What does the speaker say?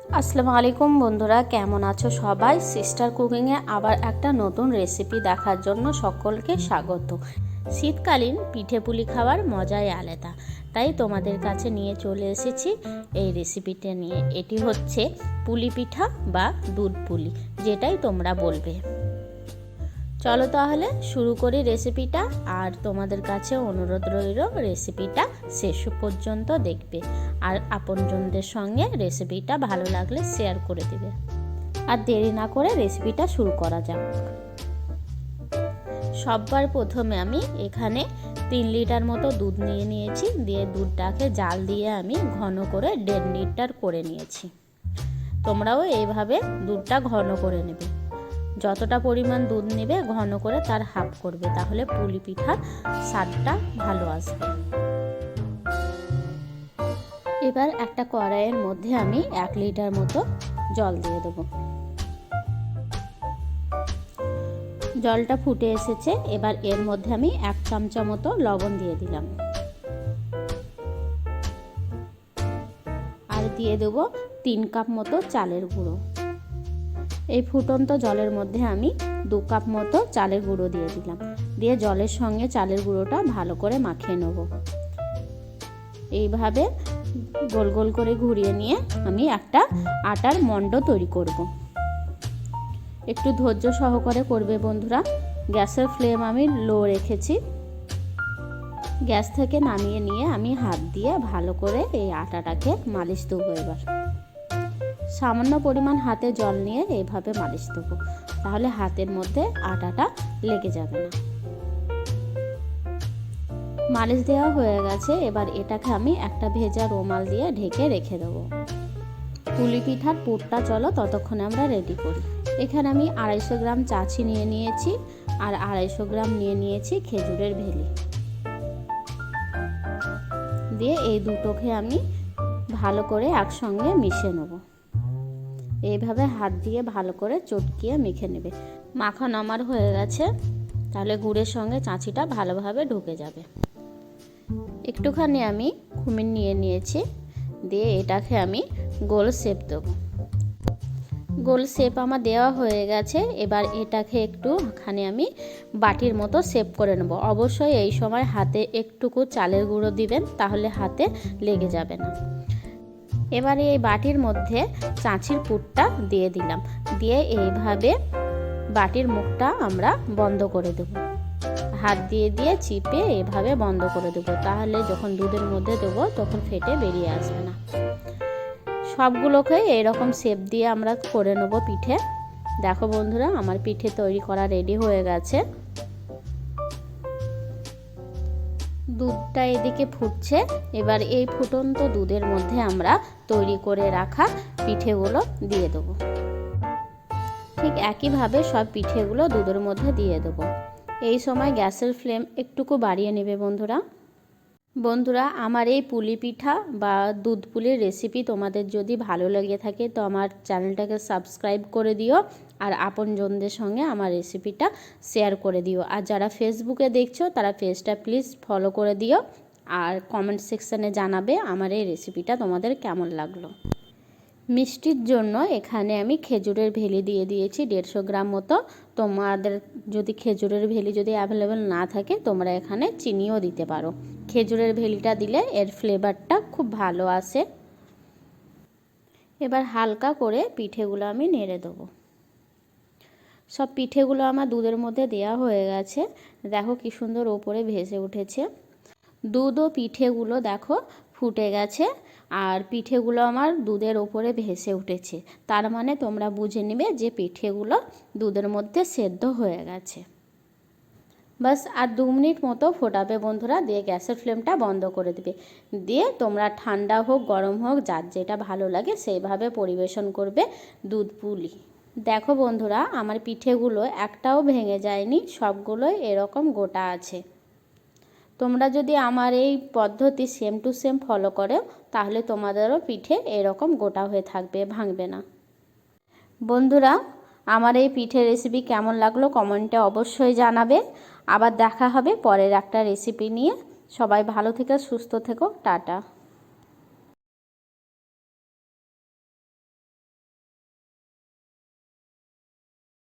আসসালামু আলাইকুম বন্ধুরা, কেমন আছো সবাই? সিস্টার কুকিংয়ে আবার একটা নতুন রেসিপি দেখার জন্য সকলকে স্বাগত। শীতকালীন পিঠে পুলি খাওয়ার মজাই আলাদা, তাই তোমাদের কাছে নিয়ে চলে এসেছি এই রেসিপিটা নিয়ে। এটি হচ্ছে পুলি পিঠা বা দুধ পুলি, যেটাই তোমরা বলবে। চলো তাহলে শুরু করি রেসিপিটা। আর তোমাদের কাছে অনুরোধ রইল রেসিপিটা শেষ পর্যন্ত দেখবে, আর আপনজনদের সঙ্গে রেসিপিটা ভালো লাগলে শেয়ার করে দিবে। আর দেরি না করে রেসিপিটা শুরু করা যাক। সবার প্রথমে আমি এখানে 3 লিটার মতো দুধ নিয়ে নিয়েছি। দিয়ে দুধটাকে জাল দিয়ে আমি ঘন করে 1.5 লিটার করে নিয়েছি। তোমরাও এইভাবে দুধটা ঘন করে নেবে। যতটা পরিমাণ দুধ নেবে ঘন করে তার হাফ করবে, তাহলে পুলি পিঠার স্বাদটা ভালো আসবে। এবার একটা কড়াইয়ের মধ্যে আমি 1 লিটার মতো জল দিয়ে দেবো। জলটা ফুটে এসেছে। এবার এর মধ্যে আমি 1 চামচা মতো লবণ দিয়ে দিলাম, আর দিয়ে দেবো 3 কাপ মতো চালের গুঁড়ো। এই ফুটন্ত জলের মধ্যে আমি 2 কাপ মতো চালের গুঁড়ো দিয়ে দিলাম। দিয়ে জলের সঙ্গে চালের গুঁড়োটা ভালো করে মাখিয়ে নেব। এইভাবে গোল গোল করে ঘুরিয়ে নিয়ে আমি একটা আটার মণ্ড তৈরি করব। একটু ধৈর্য সহকারে করবে বন্ধুরা। গ্যাসের ফ্লেম আমি লো রেখেছি। গ্যাস থেকে নামিয়ে নিয়ে আমি হাত দিয়ে ভালো করে এই আটাটাকে মালিশ দেবো। এবার সামান্য পরিমাণ হাতে জল নিয়ে এইভাবে মালিশ দেবো, তাহলে হাতের মধ্যে আটাটা লেগে যাবে না। মালিশ দেওয়া হয়ে গেছে। এবার এটাকে আমি একটা ভেজা রুমাল দিয়ে ঢেকে রেখে দেবো। পুলি পিঠার পুরটা চলো ততক্ষণে আমরা রেডি করি। এখানে আমি 250 গ্রাম চাছি নিয়ে নিয়েছি, আর 250 গ্রাম নিয়ে নিয়েছি খেজুরের ভেলি। দিয়ে এই দুটোকে আমি ভালো করে একসঙ্গে মিশিয়ে নেব। এইভাবে হাত দিয়ে ভালো করে চটকিয়ে মেখে নেবে। মাখানো আমার হয়ে গেছে, তাহলে গুড়ের সঙ্গে চাঁচিটা ভালোভাবে ঢুকে যাবে। একটুখানি আমি কুমির নিয়ে নিয়েছি। দিয়ে এটাকে আমি গোল শেপ দেবো। গোল শেপ আমার দেওয়া হয়ে গেছে। এবার এটাকে একটুখানি আমি বাটির মতো শেপ করে নেব। অবশ্যই এই সময় হাতে একটুকু চালের গুঁড়ো দিবেন, তাহলে হাতে লেগে যাবে না। এবারে এই বাটির মধ্যে চাঁচির পুরটা দিয়ে দিলাম। দিয়ে এইভাবে বাটির মুখটা আমরা বন্ধ করে দেব। হাত দিয়ে দিয়ে চিপে এভাবে বন্ধ করে দেব, তাহলে যখন দুধের মধ্যে দেবো তখন ফেটে বেরিয়ে আসবে না। সবগুলোকে এরকম শেপ দিয়ে আমরা করে নেব পিঠে। দেখো বন্ধুরা, আমার পিঠে তৈরি করা রেডি হয়ে গেছে। দুধটা এদিকে ফুটছে। এবার এই ফুটন্ত দুধের মধ্যে আমরা তৈরি করে রাখা পিঠেগুলো দিয়ে দেবো। ঠিক একইভাবে সব পিঠেগুলো দুধের মধ্যে দিয়ে দেবো। এই সময় গ্যাসের ফ্লেম একটুকু বাড়িয়ে নেবে বন্ধুরা। আমার এই পুলি পিঠা বা দুধ পুলির রেসিপি তোমাদের যদি ভালো লেগে থাকে তো আমার চ্যানেলটাকে সাবস্ক্রাইব করে দিও, আর আপনজনদের সঙ্গে আমার রেসিপিটা শেয়ার করে দিও। আর যারা ফেসবুকে দেখছো তারা পেজটা প্লিজ ফলো করে দিও, আর কমেন্ট সেকশানে জানাবে আমার এই রেসিপিটা তোমাদের কেমন লাগলো। মিষ্টির জন্য এখানে আমি খেজুরের ভেলি দিয়ে দিয়েছি 150 গ্রাম মতো। তোমাদের যদি খেজুরের ভেলি যদি অ্যাভেলেবেল না থাকে তোমরা এখানে চিনিও দিতে পারো। খেজুরের ভেলিটা দিলে এর ফ্লেভারটা খুব ভালো আসে। এবার হালকা করে পিঠেগুলো আমি নেড়ে দেবো। সব পিঠেগুলো আমার দুধের মধ্যে দেওয়া হয়ে গেছে। দেখো কি সুন্দর ওপরে ভেসে উঠেছে। দুধ ও পিঠেগুলো দেখো ফুটে গেছে, আর পিঠেগুলো আমার দুধের ওপরে ভেসে উঠেছে। তার মানে তোমরা বুঝে নেবে যে পিঠেগুলো দুধের মধ্যে সেদ্ধ হয়ে গেছে। বাস আর 2 মিনিট মতো ফোটাবে বন্ধুরা। দিয়ে গ্যাসের ফ্লেমটা বন্ধ করে দেবে। দিয়ে তোমরা ঠান্ডা হোক গরম হোক যার যেটা ভালো লাগে সেইভাবে পরিবেশন করবে দুধ পুলি। দেখো বন্ধুরা, আমার পিঠেগুলো একটাও ভেঙে যায়নি, সবগুলোই এরকম গোটা আছে। তোমরা যদি আমার এই পদ্ধতি সেম টু সেম ফলো করো তাহলে তোমাদেরও পিঠে এরকম গোটা হয়ে থাকবে, ভাঙবে না। বন্ধুরা, আমার এই পিঠের রেসিপি কেমন লাগলো কমেন্টে অবশ্যই জানাবে। আবার দেখা হবে পরের একটা রেসিপি নিয়ে। সবাই ভালো থেকো, সুস্থ থেকো, টাটা।